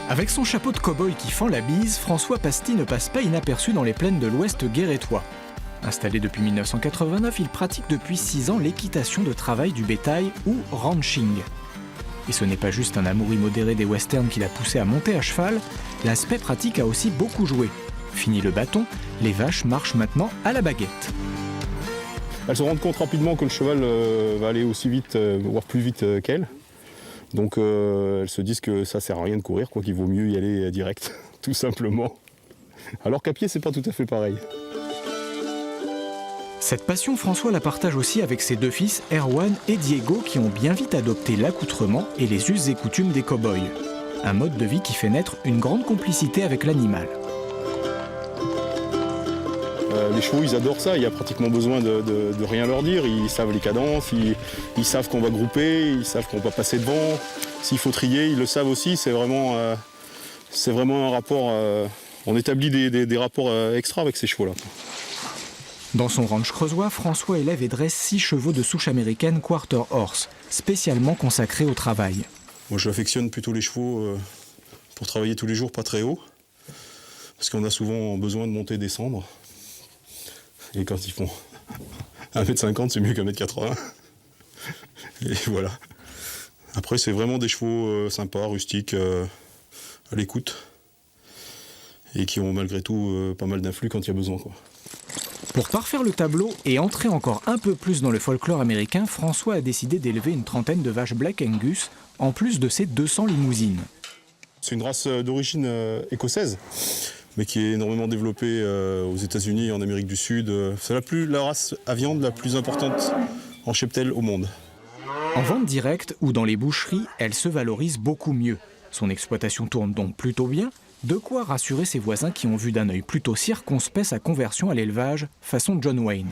Avec son chapeau de cow-boy qui fend la bise, François Pasty ne passe pas inaperçu dans les plaines de l'Ouest guérétois. Installé depuis 1989, il pratique depuis 6 ans l'équitation de travail du bétail ou ranching. Et ce n'est pas juste un amour immodéré des westerns qui l'a poussé à monter à cheval, l'aspect pratique a aussi beaucoup joué. Fini le bâton, les vaches marchent maintenant à la baguette. Elles se rendent compte rapidement que le cheval va aller aussi vite, voire plus vite qu'elles. Donc elles se disent que ça sert à rien de courir, quoi, qu'il vaut mieux y aller direct, tout simplement. Alors qu'à pied, c'est pas tout à fait pareil. Cette passion, François la partage aussi avec ses 2 fils, Erwan et Diego, qui ont bien vite adopté l'accoutrement et les us et coutumes des cow-boys. Un mode de vie qui fait naître une grande complicité avec l'animal. Les chevaux, ils adorent ça, il n'y a pratiquement besoin de rien leur dire. Ils savent les cadences, ils savent qu'on va grouper, ils savent qu'on va passer devant. S'il faut trier, ils le savent aussi. C'est vraiment un rapport... on établit des rapports extra avec ces chevaux-là. Dans son ranch creusois, François élève et dresse 6 chevaux de souche américaine Quarter Horse, spécialement consacrés au travail. Moi, j'affectionne plutôt les chevaux pour travailler tous les jours, pas très haut. Parce qu'on a souvent besoin de monter et descendre. Et quand ils font 1m50, c'est mieux qu'1m80. Et voilà. Après, c'est vraiment des chevaux sympas, rustiques, à l'écoute. Et qui ont malgré tout pas mal d'influx quand il y a besoin, quoi. Pour parfaire le tableau et entrer encore un peu plus dans le folklore américain, François a décidé d'élever une trentaine de vaches Black Angus, en plus de ses 200 limousines. C'est une race d'origine écossaise, mais qui est énormément développée aux États-Unis et en Amérique du Sud. C'est la race à viande la plus importante en cheptel au monde. En vente directe ou dans les boucheries, elle se valorise beaucoup mieux. Son exploitation tourne donc plutôt bien, de quoi rassurer ses voisins qui ont vu d'un œil plutôt circonspect sa conversion à l'élevage, façon John Wayne.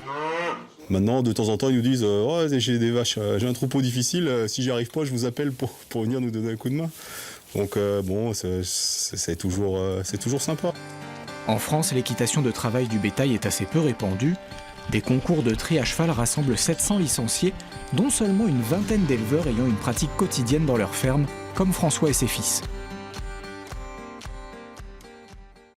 Maintenant, de temps en temps, ils nous disent oh, j'ai des vaches, j'ai un troupeau difficile, si j'y arrive pas, je vous appelle pour venir nous donner un coup de main. Donc bon, c'est toujours sympa. En France, l'équitation de travail du bétail est assez peu répandue. Des concours de tri à cheval rassemblent 700 licenciés, dont seulement une vingtaine d'éleveurs ayant une pratique quotidienne dans leur ferme, comme François et ses fils.